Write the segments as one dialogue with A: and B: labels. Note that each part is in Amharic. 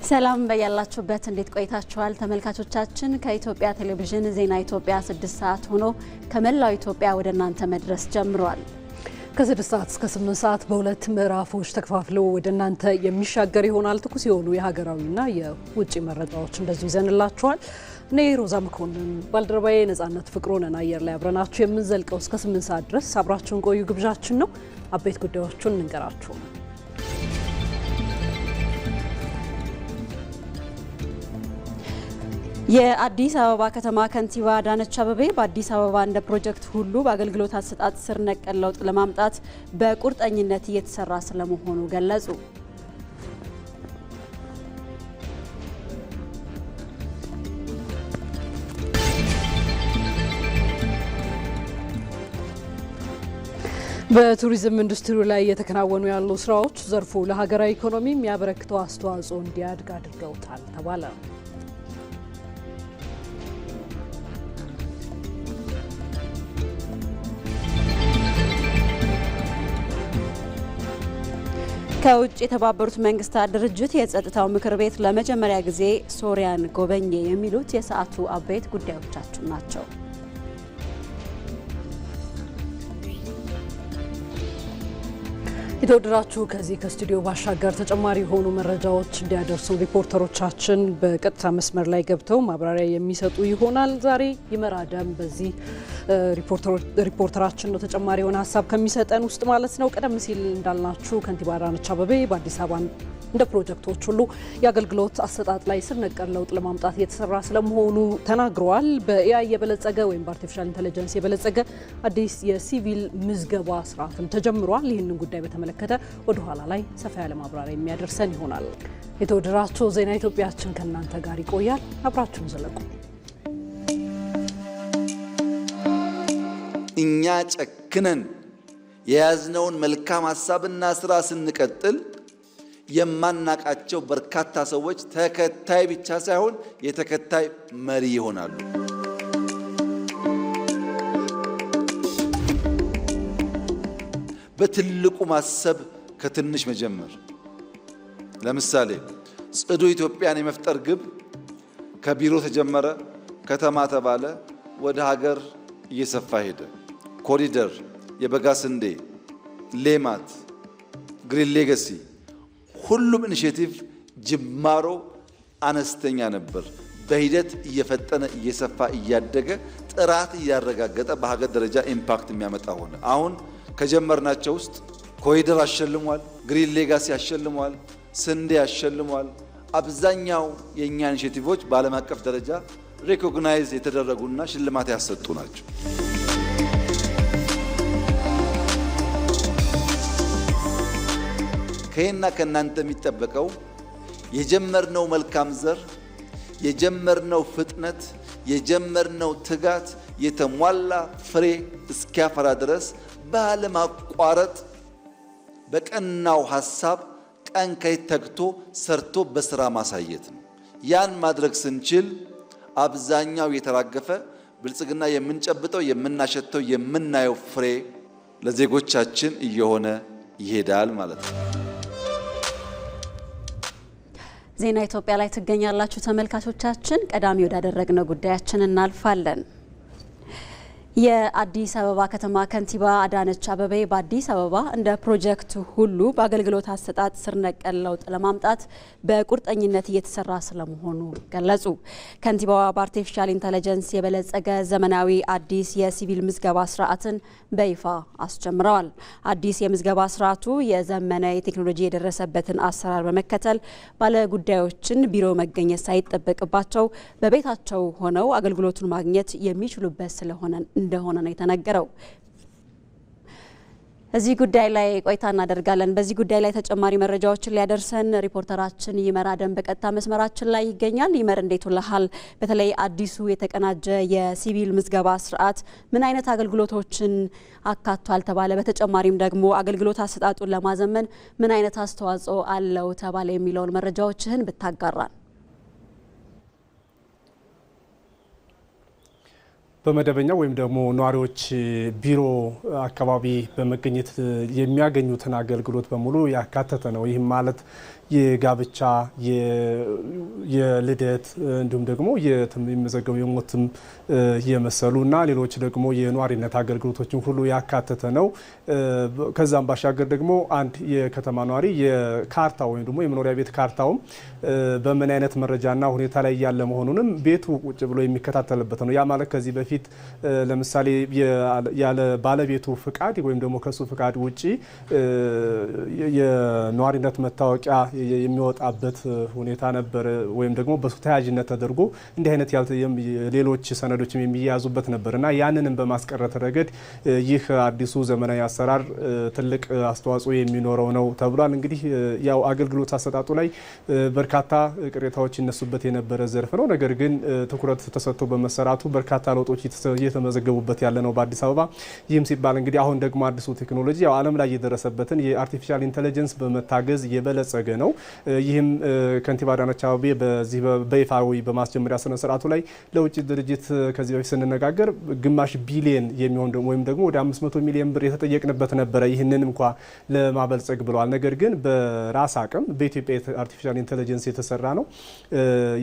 A: ሰላም በያላችሁበት እንዴት ቆይታችኋል ተመልካቾቻችን ከኢትዮጵያ ቴሌቪዥን ዜና ኢትዮጵያ 6 ሰዓት ሆኖ ከመላው ኢትዮጵያ ወደ እናንተ መድረስ ጀምሯል።
B: ከ6 ሰዓት እስከ 8 ሰዓት በሁለት ምዕራፎች ተከፋፍለው ወደ እናንተ የሚሻገር ይሆናል። ትኩስ የሆኑ የሀገራዊና የውጭ መረጃዎች እንደዚህ ይዘንላችኋል። እኔ ሮዛ መኮንን ባልደረባዬ ነጻነት ፍቅሩን አየር ላይ አብረናችሁ የምንዘልቀው እስከ 8 ሰዓት ድረስ አብራችሁን ቆዩ ግብዣችን ነው። አበይት ጉዳዮችን እንገራችሁ።
A: የአዲስ አበባ ከተማ ከንቲባ አዳነች አቤቤ በአዲስ አበባ እንደ ፕሮጀክት ሁሉ በአገልግሎት አሰጣጥ ስር ነቀል ለውጥ ለማምጣት በቁርጠኝነት እየተሰራ ስለመሆኑ ገለጹ።
B: በቱሪዝም ኢንዱስትሪ ላይ የተከናወኑ ያሉ ስራዎች ዘርፉ ለሀገራዊ ኢኮኖሚ የሚያበረክተው አስተዋጽኦ እንዲያድግ አድርገውታል ተባለ።
A: ከውጭ የተባበሩት መንግስታት ድርጅት የጸጥታው ምክር ቤት ለመጀመሪያ ጊዜ ሶሪያን ጎበኘ። የሚሉት የሰዓቱ አበይት ጉዳዮቻችን ናቸው።
B: የተወደዳችሁ ከዚህ ከስቱዲዮ ባሻገር ተጨማሪ የሆኑ መረጃዎች እንዲያደርሱ ሪፖርተሮቻችን በቀጥታ መስመር ላይ ገብተው ማብራሪያ የሚሰጡ ይሆናል። ዛሬ ይመር አደም በዚህ ሪፖርተራችን ነው ተጨማሪ የሆነ ሀሳብ ከሚሰጠን ውስጥ ማለት ነው። ቀደም ሲል እንዳልናችሁ ከንቲባ አዳነች አቤቤ በአዲስ አበባ እንደ ፕሮጀክቶች ሁሉ የአገልግሎት አሰጣጥ ላይ ስር ነቀል ለውጥ ለማምጣት እየተሰራ ስለመሆኑ ተናግረዋል። በኤአይ የበለጸገ ወይም በአርቲፊሻል ኢንተለጀንስ የበለጸገ አዲስ የሲቪል ምዝገባ ስርዓትም ተጀምሯል። ይህንን ጉዳይ በተመለከተ ወደ ኋላ ላይ ሰፋ ያለ ማብራሪያ የሚያደርሰን ይሆናል። የተወደዳችሁ ዜና ኢትዮጵያችን ከእናንተ ጋር ይቆያል። አብራችሁን ዘለቁ።
C: እኛ ጨክነን የያዝነውን መልካም ሀሳብና ስራ ስንቀጥል የማናቃቸው በርካታ ሰዎች ተከታይ ብቻ ሳይሆን የተከታይ መሪ ይሆናሉ። በትልቁ ማሰብ ከትንሽ መጀመር። ለምሳሌ ጽዱ ኢትዮጵያን የመፍጠር ግብ ከቢሮ ተጀመረ፣ ከተማ ተባለ፣ ወደ ሀገር እየሰፋ ሄደ። ኮሪደር፣ የበጋ ስንዴ፣ ሌማት፣ ግሪን ሌጋሲ ሁሉም ኢኒሼቲቭ ጅማሮ አነስተኛ ነበር። በሂደት እየፈጠነ እየሰፋ እያደገ ጥራት እያረጋገጠ በሀገር ደረጃ ኢምፓክት የሚያመጣ ሆነ። አሁን ከጀመርናቸው ውስጥ ኮሪደር አሸልሟል፣ ግሪን ሌጋሲ አሸልሟል፣ ስንዴ አሸልሟል። አብዛኛው የእኛ ኢኒሼቲቮች በዓለም አቀፍ ደረጃ ሪኮግናይዝ የተደረጉና ሽልማት ያሰጡ ናቸው። ከእኛ ከእናንተ የሚጠበቀው የጀመርነው መልካም ዘር፣ የጀመርነው ፍጥነት፣ የጀመርነው ትጋት የተሟላ ፍሬ እስኪያፈራ ድረስ ባለማቋረጥ በቀናው ሐሳብ ቀን ከሌት ተግቶ ሰርቶ በስራ ማሳየት ነው። ያን ማድረግ ስንችል አብዛኛው የተራገፈ ብልጽግና የምንጨብጠው የምናሸተው የምናየው ፍሬ ለዜጎቻችን እየሆነ ይሄዳል ማለት ነው።
A: ዜና ኢትዮጵያ ላይ ትገኛላችሁ ተመልካቾቻችን። ቀዳሚ ወዳደረግነው ጉዳያችን እናልፋለን። የአዲስ አበባ ከተማ ከንቲባ አዳነች አቤቤ በአዲስ አበባ እንደ ፕሮጀክት ሁሉ በአገልግሎት አሰጣጥ ስር ነቀል ለውጥ ለማምጣት በቁርጠኝነት እየተሰራ ስለመሆኑ ገለጹ። ከንቲባዋ በአርቲፊሻል ኢንተለጀንስ የበለጸገ ዘመናዊ አዲስ የሲቪል ምዝገባ ስርዓትን በይፋ አስጀምረዋል። አዲስ የምዝገባ ስርዓቱ የዘመነ የቴክኖሎጂ የደረሰበትን አሰራር በመከተል ባለጉዳዮችን ቢሮ መገኘት ሳይጠበቅባቸው በቤታቸው ሆነው አገልግሎቱን ማግኘት የሚችሉበት እንደሆነ ነው የተነገረው። እዚህ ጉዳይ ላይ ቆይታ እናደርጋለን። በዚህ ጉዳይ ላይ ተጨማሪ መረጃዎችን ሊያደርሰን ሪፖርተራችን ይመር አደም በቀጥታ መስመራችን ላይ ይገኛል። ይመር እንዴት ውለሃል? በተለይ አዲሱ የተቀናጀ የሲቪል ምዝገባ ስርዓት ምን አይነት አገልግሎቶችን አካቷል ተባለ? በተጨማሪም ደግሞ አገልግሎት አሰጣጡን ለማዘመን ምን አይነት አስተዋጽኦ አለው ተባለ? የሚለውን መረጃዎችህን ብታጋራን።
D: በመደበኛ ወይም ደግሞ ነዋሪዎች ቢሮ አካባቢ በመገኘት የሚያገኙትን አገልግሎት በሙሉ ያካተተ ነው። ይህም ማለት የጋብቻ፣ የልደት እንዲሁም ደግሞ የሚመዘገቡ የሞትም የመሰሉና ሌሎች ደግሞ የነዋሪነት አገልግሎቶችን ሁሉ ያካተተ ነው። ከዛም ባሻገር ደግሞ አንድ የከተማ ነዋሪ የካርታ ወይም ደግሞ የመኖሪያ ቤት ካርታውም በምን አይነት መረጃና ሁኔታ ላይ ያለ መሆኑንም ቤቱ ቁጭ ብሎ የሚከታተልበት ነው። ያ ማለት ከዚህ በፊት ለምሳሌ ያለ ባለቤቱ ፍቃድ ወይም ደግሞ ከሱ ፍቃድ ውጪ የነዋሪነት መታወቂያ የሚወጣበት ሁኔታ ነበር፣ ወይም ደግሞ በሱ ተያያዥነት ተደርጎ እንዲህ አይነት ሌሎች ሰነዶችም የሚያዙበት ነበርና ያንንም በማስቀረት ረገድ ይህ አዲሱ ዘመናዊ አሰራር ትልቅ አስተዋጽኦ የሚኖረው ነው ተብሏል። እንግዲህ ያው አገልግሎት አሰጣጡ ላይ በርካታ ቅሬታዎች ይነሱበት የነበረ ዘርፍ ነው። ነገር ግን ትኩረት ተሰጥቶ በመሰራቱ በርካታ ለውጦች እየተመዘገቡበት ያለ ነው በአዲስ አበባ። ይህም ሲባል እንግዲህ አሁን ደግሞ አዲሱ ቴክኖሎጂ ያው ዓለም ላይ የደረሰበትን የአርቲፊሻል ኢንተለጀንስ በመታገዝ የበለጸገ ነው። ይህም ከንቲባ አዳነች አቤቤ በዚህ በይፋዊ በማስጀመሪያ ስነ ስርዓቱ ላይ ለውጭ ድርጅት ከዚህ በፊት ስንነጋገር ግማሽ ቢሊየን የሚሆን ወይም ደግሞ ወደ 500 ሚሊዮን ብር የተጠየቅንበት ነበረ ይህንን እንኳ ለማበልጸግ ብለዋል። ነገር ግን በራስ አቅም በኢትዮጵያ አርቲፊሻል ኢንተለጀንስ የተሰራ ነው።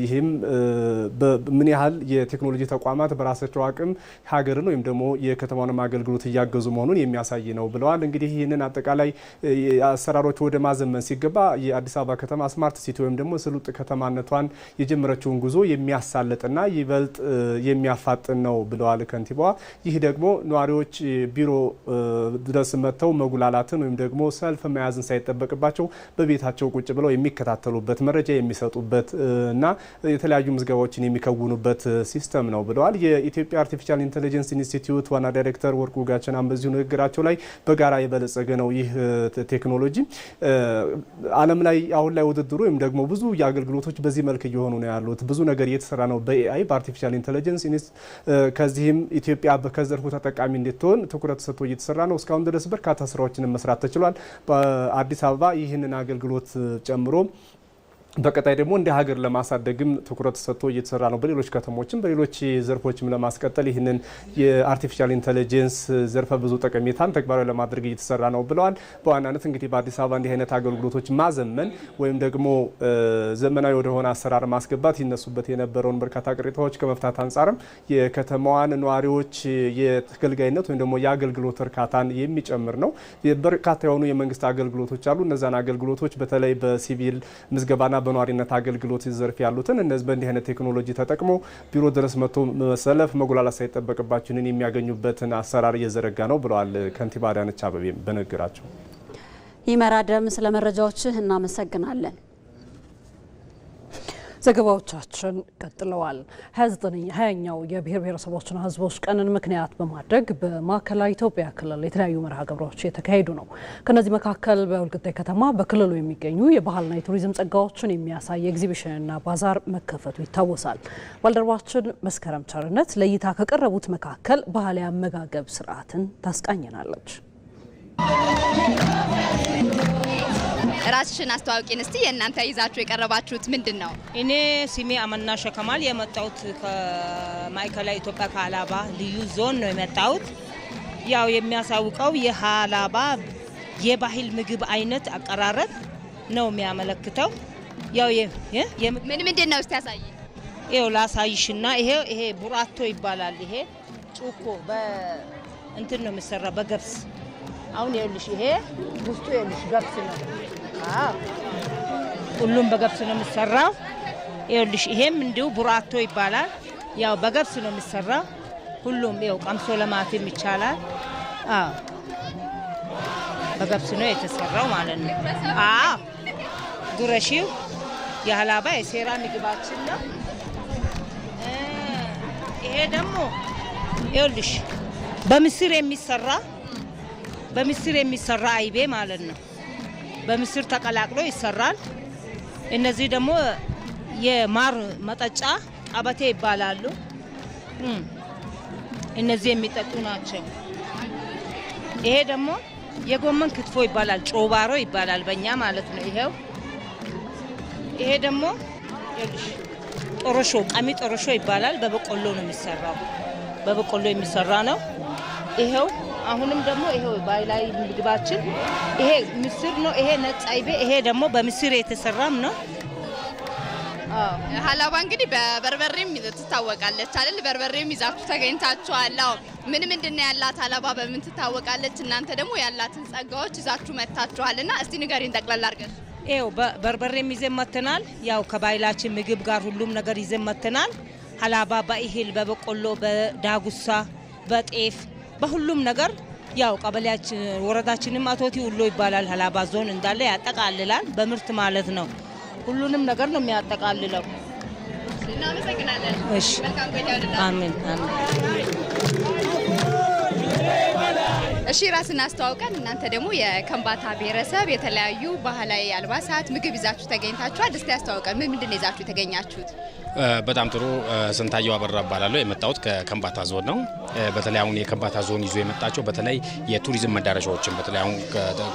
D: ይህም ምን ያህል የቴክኖሎጂ ተቋማት በራሳቸው አቅም ሀገርን ወይም ደግሞ የከተማውን አገልግሎት እያገዙ መሆኑን የሚያሳይ ነው ብለዋል። እንግዲህ ይህንን አጠቃላይ አሰራሮች ወደ ማዘመን ሲገባ የአዲስ አበባ ከተማ ስማርት ሲቲ ወይም ደግሞ ስሉጥ ከተማነቷን የጀመረችውን ጉዞ የሚያሳልጥና ይበልጥ የሚያፋጥን ነው ብለዋል ከንቲባዋ። ይህ ደግሞ ነዋሪዎች ቢሮ ድረስ መጥተው መጉላላትን ወይም ደግሞ ሰልፍ መያዝን ሳይጠበቅባቸው በቤታቸው ቁጭ ብለው የሚከታተሉበት መረጃ የሚሰጡበት እና የተለያዩ ምዝገባዎችን የሚከውኑበት ሲስተም ነው ብለዋል። የኢትዮጵያ አርቲፊሻል ኢንተለጀንስ ኢንስቲትዩት ዋና ዳይሬክተር ወርቁ ጋቸናም በዚሁ ንግግራቸው ላይ በጋራ የበለጸገ ነው ይህ ቴክኖሎጂ። ዓለም ላይ አሁን ላይ ውድድሩ ወይም ደግሞ ብዙ የአገልግሎቶች በዚህ መልክ እየሆኑ ነው ያሉት። ብዙ ነገር እየተሰራ ነው በኤአይ በአርቲፊሻል ኢንተለጀንስ። ከዚህም ኢትዮጵያ ከዘርፉ ተጠቃሚ እንድትሆን ትኩረት ሰጥቶ እየተሰራ ነው። እስካሁን ድረስ በርካታ ስራዎችን መስራት ተችሏል። በአዲስ አበባ ይህንን አገልግሎት ጨምሮ በቀጣይ ደግሞ እንደ ሀገር ለማሳደግም ትኩረት ሰጥቶ እየተሰራ ነው። በሌሎች ከተሞችም በሌሎች ዘርፎችም ለማስቀጠል ይህንን የአርቲፊሻል ኢንተለጀንስ ዘርፈ ብዙ ጠቀሜታን ተግባራዊ ለማድረግ እየተሰራ ነው ብለዋል። በዋናነት እንግዲህ በአዲስ አበባ እንዲህ አይነት አገልግሎቶች ማዘመን ወይም ደግሞ ዘመናዊ ወደሆነ አሰራር ማስገባት ይነሱበት የነበረውን በርካታ ቅሬታዎች ከመፍታት አንጻርም የከተማዋን ነዋሪዎች የተገልጋይነት ወይም ደግሞ የአገልግሎት እርካታን የሚጨምር ነው። በርካታ የሆኑ የመንግስት አገልግሎቶች አሉ። እነዛን አገልግሎቶች በተለይ በሲቪል ምዝገባና በኗሪነት አገልግሎት ዘርፍ ያሉትን እነዚህ በእንዲህ አይነት ቴክኖሎጂ ተጠቅሞ ቢሮ ድረስ መጥቶ መሰለፍ መጉላላት ሳይጠበቅባቸውን የሚያገኙበትን አሰራር እየዘረጋ ነው ብለዋል ከንቲባ አዳነች አቤቤ በንግግራቸው።
A: ይመራደም ስለ መረጃዎችህ እናመሰግናለን።
B: ዘገባዎቻችን ቀጥለዋል። 29ኛው የብሔር ብሔረሰቦችና ሕዝቦች ቀንን ምክንያት በማድረግ በማዕከላዊ ኢትዮጵያ ክልል የተለያዩ መርሃ ግብሮች የተካሄዱ ነው። ከነዚህ መካከል በወልቂጤ ከተማ በክልሉ የሚገኙ የባህልና የቱሪዝም ጸጋዎችን የሚያሳይ ኤግዚቢሽንና ባዛር መከፈቱ ይታወሳል። ባልደረባችን መስከረም ቸርነት ለእይታ ከቀረቡት መካከል ባህላዊ አመጋገብ ስርዓትን ታስቃኘናለች።
E: ራስሽን አስተዋውቂን እስቲ። የእናንተ ይዛችሁ የቀረባችሁት ምንድን ነው?
F: እኔ ስሜ አመናሸ ከማል የመጣሁት ከማዕከላዊ ኢትዮጵያ ከሀላባ ልዩ ዞን ነው የመጣሁት። ያው የሚያሳውቀው የሀላባ የባህል ምግብ አይነት አቀራረብ ነው የሚያመለክተው። ያው
E: ምንድን ነው እስቲ ያሳይ።
F: ይኸው ላሳይሽና ይሄ ቡራቶ ይባላል። ይሄ ጩኮ በእንትን ነው የሚሰራ በገብስ። አሁን ይኸውልሽ ይሄ ውስጡ ይኸውልሽ ገብስ ነው። ሁሉም በገብስ ነው የሚሰራው። ይኸውልሽ ይሄም እንዲሁ ቡራቶ ይባላል። ያው በገብስ ነው የሚሰራው። ሁሉም ይኸው ቀምሶ ለማትም ይቻላል። በገብስ ነው የተሰራው ማለት ነው። ጉረሺው የሀላባ የሴራ ምግባችን ነው። ይሄ ደግሞ ይኸውልሽ በምስር የሚሰራ አይቤ ማለት ነው። በምስር ተቀላቅሎ ይሰራል። እነዚህ ደግሞ የማር መጠጫ ቀበቴ ይባላሉ። እነዚህ የሚጠጡ ናቸው። ይሄ ደግሞ የጎመን ክትፎ ይባላል። ጮባሮ ይባላል በእኛ ማለት ነው። ይሄ ደግሞ ጦሮሾ ቀሚ ጦሮሾ ይባላል። በበቆሎ ነው የሚሰራው። በበቆሎ የሚሰራ ነው። ይሄው አሁንም ደግሞ ይሄው ባህላዊ ምግባችን ይሄ ምስር ነው። ይሄ ነጭ አይቤ፣ ይሄ ደግሞ በምስር የተሰራም ነው።
E: ሀላባ እንግዲህ በበርበሬም ትታወቃለች አይደል? በርበሬም ይዛችሁ ተገኝታችኋል። ምን ምንድነው ያላት ሀላባ በምን ትታወቃለች? እናንተ ደግሞ ያላትን ጸጋዎች ይዛችሁ መጥታችኋልና እስቲ ንገሪን ጠቅላላ አድርገሽ።
F: ይሄው በርበሬም ይዘን መጥተናል። ያው ከባህላችን ምግብ ጋር ሁሉም ነገር ይዘን መጥተናል። ሀላባ በእህል በበቆሎ በዳጉሳ በጤፍ በሁሉም ነገር ያው ቀበሌያችን ወረዳችንም አቶቲ ሁሉ ይባላል። ሀላባ ዞን እንዳለ ያጠቃልላል። በምርት ማለት ነው። ሁሉንም ነገር ነው የሚያጠቃልለው።
E: እናመሰግናለን።
F: እሺ አሜን አሜን።
E: እሺ ራስን አስተዋውቀን። እናንተ ደግሞ የከምባታ ብሔረሰብ የተለያዩ ባህላዊ አልባሳት ምግብ ይዛችሁ ተገኝታችኋል። እስቲ አስተዋውቀን ምን ምንድን ነው ይዛችሁ የተገኛችሁት?
G: በጣም ጥሩ። ስንታየው አበራ እባላለሁ። የመጣሁት ከከምባታ ዞን ነው። በተለይ አሁን የከምባታ ዞን ይዞ የመጣቸው በተለይ የቱሪዝም መዳረሻዎችን በተለይ አሁን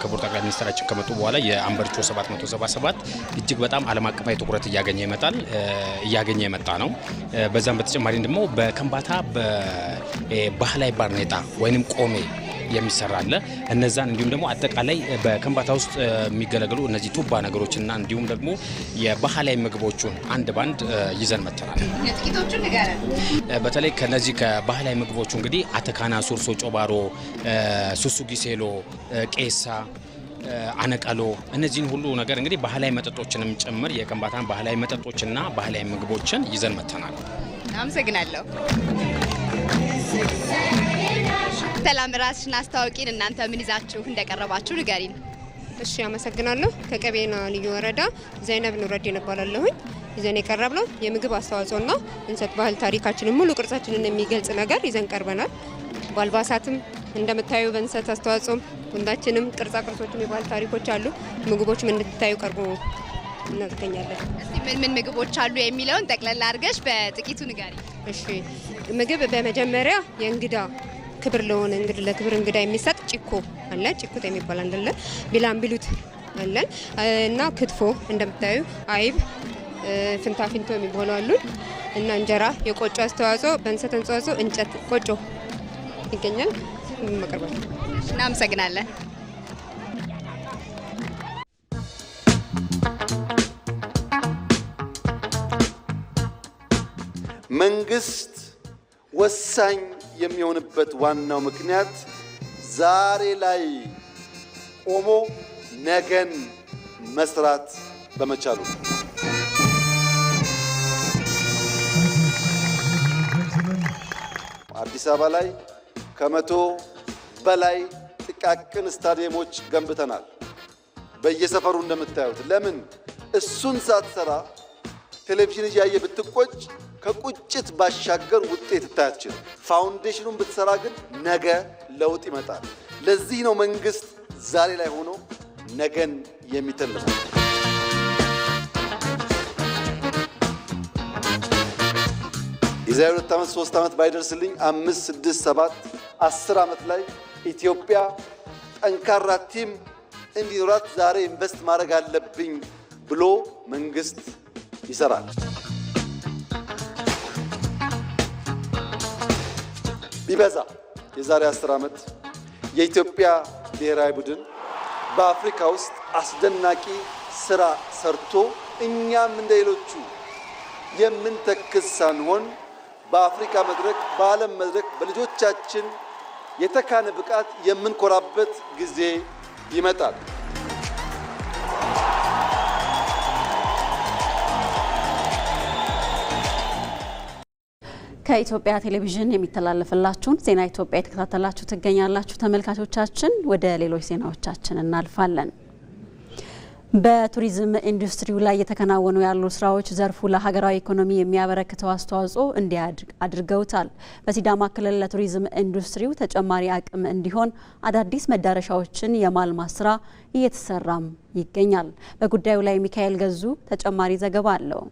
G: ክቡር ጠቅላይ ሚኒስትራችን ከመጡ በኋላ የአምበርቾ 777 እጅግ በጣም ዓለም አቀፋዊ ትኩረት እያገኘ የመጣ ነው። በዛም በተጨማሪ ደግሞ በከምባታ በባህላዊ ባርኔጣ ወይንም ቆሜ የሚሰራ አለ። እነዛን እንዲሁም ደግሞ አጠቃላይ በከምባታ ውስጥ የሚገለገሉ እነዚህ ቱባ ነገሮችና እንዲሁም ደግሞ የባህላዊ ምግቦቹን አንድ ባንድ ይዘን መጥተናል።
E: ጥቂቶቹን ንገረን።
G: በተለይ ከነዚህ ከባህላዊ ምግቦቹ እንግዲህ አተካና፣ ሱርሶ፣ ጮባሮ፣ ሱሱ ጊሴሎ፣ ቄሳ፣ አነቀሎ እነዚህን ሁሉ ነገር እንግዲህ ባህላዊ መጠጦችንም ጭምር የከምባታን ባህላዊ መጠጦችና ባህላዊ ምግቦችን ይዘን መጥተናል።
E: አመሰግናለሁ። ሰላም፣ ራስሽን አስተዋውቂን። እናንተ ምን ይዛችሁ እንደቀረባችሁ ንገሪን።
H: እሺ አመሰግናለሁ። ከቀቤና ልዩ ወረዳ ዘይነብ ኑረዲን እባላለሁኝ። ይዘን የቀረብነው የምግብ አስተዋጽኦና እንሰት ባህል ታሪካችንን ሙሉ ቅርጻችንን የሚገልጽ ነገር ይዘን ቀርበናል። በአልባሳትም እንደምታዩ በእንሰት አስተዋጽኦም ቡናችንም ቅርጻ ቅርጾችም የባህል ታሪኮች አሉ። ምግቦችም እንድታዩ ቀርቦ እናገኛለን።
E: እስቲ ምን ምግቦች አሉ የሚለውን ጠቅላላ አድርገሽ በጥቂቱ ንገሪ።
H: እሺ ምግብ በመጀመሪያ የእንግዳ ክብር ለሆነ ለክብር እንግዳ የሚሰጥ ጭኮ አለ። ጭኮት የሚባል አለ። ቢላምቢሉት አለን እና ክትፎ እንደምታዩ አይብ፣ ፍንታፊንቶ የሚባሉ አሉ እና እንጀራ፣ የቆጮ አስተዋጽኦ በእንሰት አስተዋጽኦ እንጨት ቆጮ ይገኛል። መቀርባል።
E: እናመሰግናለን።
C: መንግስት ወሳኝ የሚሆንበት ዋናው ምክንያት ዛሬ ላይ ቆሞ ነገን መስራት በመቻሉ ነው። አዲስ አበባ ላይ ከ100 በላይ ጥቃቅን ስታዲየሞች ገንብተናል። በየሰፈሩ እንደምታዩት። ለምን እሱን ሳትሰራ ቴሌቪዥን እያየ ብትቆጭ ከቁጭት ባሻገር ውጤት ታያችል። ፋውንዴሽኑን ብትሰራ ግን ነገ ለውጥ ይመጣል። ለዚህ ነው መንግስት ዛሬ ላይ ሆኖ ነገን የሚተልመው። የዛሬ 2 ዓመት 3 ዓመት ባይደርስልኝ 5 6 7 10 ዓመት ላይ ኢትዮጵያ ጠንካራ ቲም እንዲኖራት ዛሬ ኢንቨስት ማድረግ አለብኝ ብሎ መንግስት ይሰራል። ቢበዛ የዛሬ 10 ዓመት የኢትዮጵያ ብሔራዊ ቡድን በአፍሪካ ውስጥ አስደናቂ ስራ ሰርቶ እኛም እንደሌሎቹ የምንተክስ ሳንሆን በአፍሪካ መድረክ በዓለም መድረክ በልጆቻችን የተካነ ብቃት የምንኮራበት ጊዜ ይመጣል።
A: ከኢትዮጵያ ቴሌቪዥን የሚተላለፍላችሁን ዜና ኢትዮጵያ የተከታተላችሁ ትገኛላችሁ ተመልካቾቻችን። ወደ ሌሎች ዜናዎቻችን እናልፋለን። በቱሪዝም ኢንዱስትሪው ላይ የተከናወኑ ያሉ ስራዎች ዘርፉ ለሀገራዊ ኢኮኖሚ የሚያበረክተው አስተዋጽኦ እንዲያድግ አድርገውታል። በሲዳማ ክልል ለቱሪዝም ኢንዱስትሪው ተጨማሪ አቅም እንዲሆን አዳዲስ መዳረሻዎችን የማልማት ስራ እየተሰራም ይገኛል። በጉዳዩ ላይ ሚካኤል ገዙ ተጨማሪ ዘገባ አለው።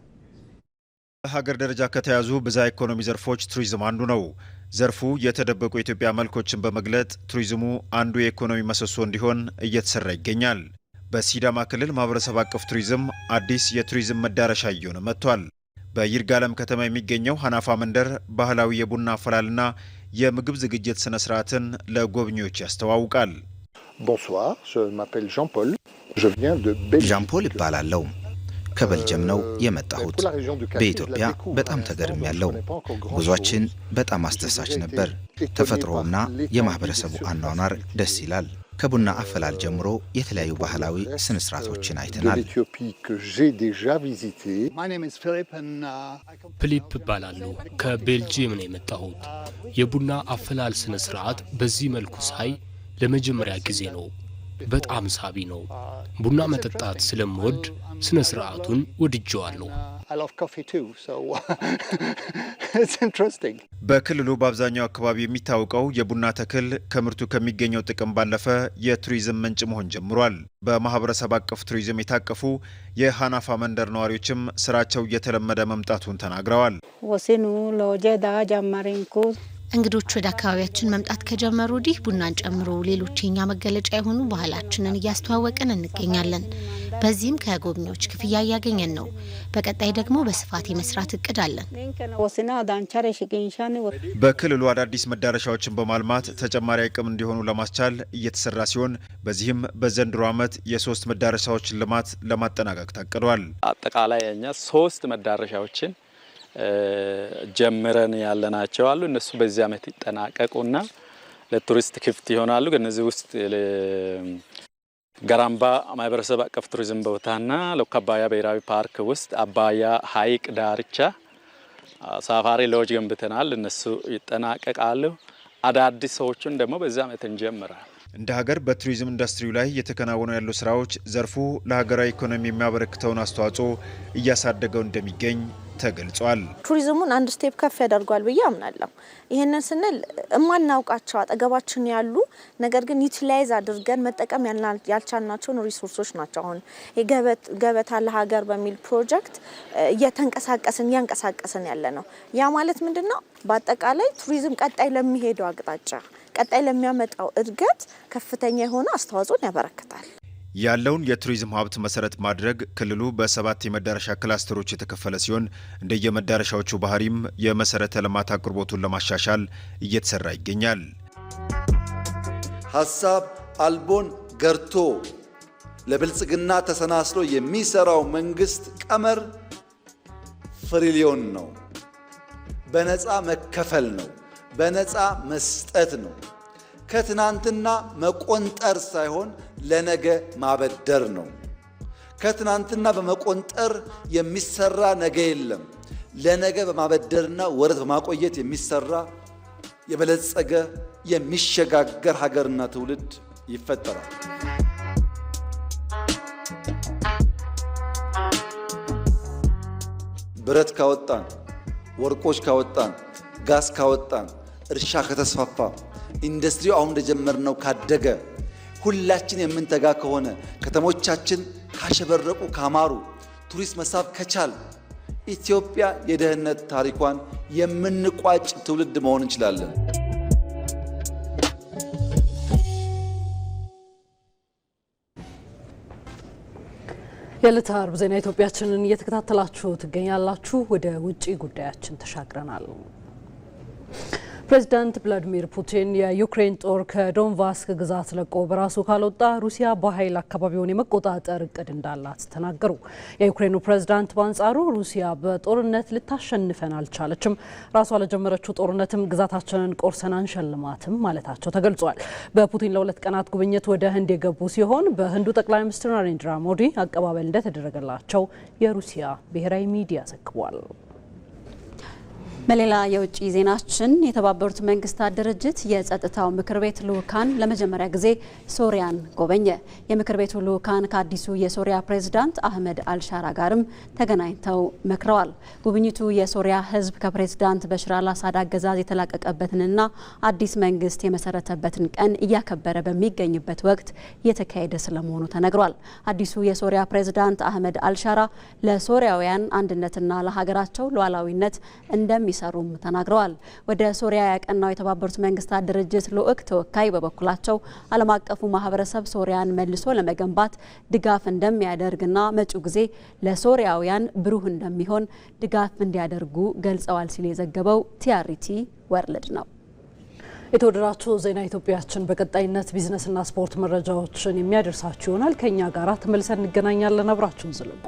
I: በሀገር ደረጃ ከተያዙ ብዝሃ ኢኮኖሚ ዘርፎች ቱሪዝም አንዱ ነው። ዘርፉ የተደበቁ የኢትዮጵያ መልኮችን በመግለጥ ቱሪዝሙ አንዱ የኢኮኖሚ ምሰሶ እንዲሆን እየተሰራ ይገኛል። በሲዳማ ክልል ማህበረሰብ አቀፍ ቱሪዝም አዲስ የቱሪዝም መዳረሻ እየሆነ መጥቷል። በይርጋለም ከተማ የሚገኘው ሀናፋ መንደር ባህላዊ የቡና አፈላልና የምግብ ዝግጅት ስነ ስርዓትን ለጎብኚዎች ያስተዋውቃል።
J: Bonsoir, je m'appelle Jean-Paul. Je viens de Belgique.
K: Jean-Paul ይባላለው ከቤልጅየም ነው የመጣሁት። በኢትዮጵያ በጣም ተገርሚያለሁ። ጉዟችን በጣም አስደሳች ነበር። ተፈጥሮውና የማህበረሰቡ አኗኗር ደስ ይላል። ከቡና አፈላል ጀምሮ የተለያዩ ባህላዊ ስነ ስርዓቶችን አይተናል።
L: ፊሊፕ እባላለሁ። ከቤልጅየም ነው የመጣሁት። የቡና አፈላል ስነ ስርዓት በዚህ መልኩ ሳይ ለመጀመሪያ ጊዜ ነው። በጣም ሳቢ ነው። ቡና መጠጣት ስለምወድ ስነ ስርዓቱን ወድጄዋለሁ።
I: በክልሉ በአብዛኛው አካባቢ የሚታወቀው የቡና ተክል ከምርቱ ከሚገኘው ጥቅም ባለፈ የቱሪዝም ምንጭ መሆን ጀምሯል። በማህበረሰብ አቀፍ ቱሪዝም የታቀፉ የሀናፋ መንደር ነዋሪዎችም ስራቸው እየተለመደ መምጣቱን ተናግረዋል።
M: እንግዶች ወደ አካባቢያችን መምጣት ከጀመሩ ወዲህ ቡናን ጨምሮ ሌሎች የኛ መገለጫ የሆኑ ባህላችንን እያስተዋወቅን እንገኛለን። በዚህም ከጎብኚዎች ክፍያ እያገኘን ነው። በቀጣይ ደግሞ በስፋት የመስራት እቅድ አለን።
I: በክልሉ አዳዲስ መዳረሻዎችን በማልማት ተጨማሪ አቅም እንዲሆኑ ለማስቻል እየተሰራ ሲሆን በዚህም በዘንድሮ ዓመት የ3 መዳረሻዎችን ልማት ለማጠናቀቅ ታቅዷል።
N: አጠቃላይ እኛ 3 መዳረሻዎችን ጀምረን ያለናቸው አሉ። እነሱ በዚህ ዓመት ይጠናቀቁና ለቱሪስት ክፍት ይሆናሉ። ከነዚህ ውስጥ ገራምባ ማህበረሰብ አቀፍ ቱሪዝም ቦታና ሎካባያ ብሔራዊ ፓርክ ውስጥ አባያ ሐይቅ ዳርቻ ሳፋሪ ሎጅ ገንብተናል። እነሱ ይጠናቀቃሉ። አዳዲስ ሰዎችን ደግሞ በዚህ ዓመት እንጀምራለን።
I: እንደ ሀገር በቱሪዝም ኢንዱስትሪው ላይ የተከናወኑ ያሉ ስራዎች ዘርፉ ለሀገራዊ ኢኮኖሚ የሚያበረክተውን አስተዋጽኦ እያሳደገው እንደሚገኝ ተገልጿል።
O: ቱሪዝሙን አንድ ስቴፕ ከፍ ያደርጓል ብዬ አምናለሁ። ይሄንን ስንል እማናውቃቸው አጠገባችን ያሉ ነገር ግን ዩቲላይዝ አድርገን መጠቀም ያልቻልናቸውን ሪሶርሶች ናቸው። አሁን ገበታ ለሀገር በሚል ፕሮጀክት እያንቀሳቀስን ያለ ነው። ያ ማለት ምንድነው? በአጠቃላይ ቱሪዝም ቀጣይ ለሚሄደው አቅጣጫ ቀጣይ ለሚያመጣው እድገት ከፍተኛ የሆነ አስተዋጽኦን ያበረክታል።
I: ያለውን የቱሪዝም ሀብት መሰረት ማድረግ ክልሉ በ7 የመዳረሻ ክላስተሮች የተከፈለ ሲሆን እንደየመዳረሻዎቹ ባህሪም የመሰረተ ልማት አቅርቦቱን ለማሻሻል እየተሰራ ይገኛል።
C: ሀሳብ አልቦን ገርቶ ለብልጽግና ተሰናስሎ የሚሰራው መንግስት ቀመር ፍሪሊዮን ነው። በነፃ መከፈል ነው። በነፃ መስጠት ነው። ከትናንትና መቆንጠር ሳይሆን ለነገ ማበደር ነው። ከትናንትና በመቆንጠር የሚሰራ ነገ የለም። ለነገ በማበደርና ወረት በማቆየት የሚሰራ የበለጸገ የሚሸጋገር ሀገርና ትውልድ ይፈጠራል። ብረት ካወጣን፣ ወርቆች ካወጣን፣ ጋዝ ካወጣን፣ እርሻ ከተስፋፋ፣ ኢንዱስትሪው አሁን እንደጀመርነው ካደገ፣ ሁላችን የምንተጋ ከሆነ፣ ከተሞቻችን ካሸበረቁ ካማሩ፣ ቱሪስት መሳብ ከቻል ኢትዮጵያ የደህንነት ታሪኳን የምንቋጭ ትውልድ መሆን እንችላለን።
B: የዕለተ ዓርብ ዜና ኢትዮጵያችንን እየተከታተላችሁ ትገኛላችሁ። ወደ ውጪ ጉዳያችን ተሻግረናል። ፕሬዚዳንት ቭላዲሚር ፑቲን የዩክሬን ጦር ከዶንባስክ ግዛት ለቆ በራሱ ካልወጣ ሩሲያ በኃይል አካባቢውን የመቆጣጠር እቅድ እንዳላት ተናገሩ። የዩክሬኑ ፕሬዚዳንት በአንጻሩ ሩሲያ በጦርነት ልታሸንፈን አልቻለችም፣ ራሷ ለጀመረችው ጦርነትም ግዛታችንን ቆርሰን አንሸልማትም ማለታቸው ተገልጿል። በፑቲን ለ2 ቀናት ጉብኝት ወደ ህንድ የገቡ ሲሆን በህንዱ ጠቅላይ ሚኒስትር ናሬንድራ ሞዲ አቀባበል እንደተደረገላቸው የሩሲያ ብሔራዊ ሚዲያ ዘግቧል።
A: በሌላ የውጭ ዜናችን የተባበሩት መንግስታት ድርጅት የጸጥታው ምክር ቤት ልኡካን ለመጀመሪያ ጊዜ ሶሪያን ጎበኘ። የምክር ቤቱ ልኡካን ከአዲሱ የሶሪያ ፕሬዝዳንት አህመድ አልሻራ ጋርም ተገናኝተው መክረዋል። ጉብኝቱ የሶሪያ ህዝብ ከፕሬዝዳንት በሽር አልአሳድ አገዛዝ የተላቀቀበትንና አዲስ መንግስት የመሰረተበትን ቀን እያከበረ በሚገኝበት ወቅት የተካሄደ ስለመሆኑ ተነግሯል። አዲሱ የሶሪያ ፕሬዝዳንት አህመድ አልሻራ ለሶሪያውያን አንድነትና ለሀገራቸው ሉዓላዊነት እንደሚ እንደሚሰሩም ተናግረዋል። ወደ ሶሪያ ያቀናው የተባበሩት መንግስታት ድርጅት ልዑክ ተወካይ በበኩላቸው ዓለም አቀፉ ማህበረሰብ ሶሪያን መልሶ ለመገንባት ድጋፍ እንደሚያደርግና መጪው ጊዜ ለሶሪያውያን ብሩህ እንደሚሆን ድጋፍ እንዲያደርጉ ገልጸዋል ሲል የዘገበው ቲአርቲ ወርልድ ነው።
B: የተወደዳችሁ ዜና ኢትዮጵያችን በቀጣይነት ቢዝነስና ስፖርት መረጃዎችን የሚያደርሳችሁ ይሆናል። ከኛ ጋር ተመልሰን እንገናኛለን። አብራችሁን ዝለቁ።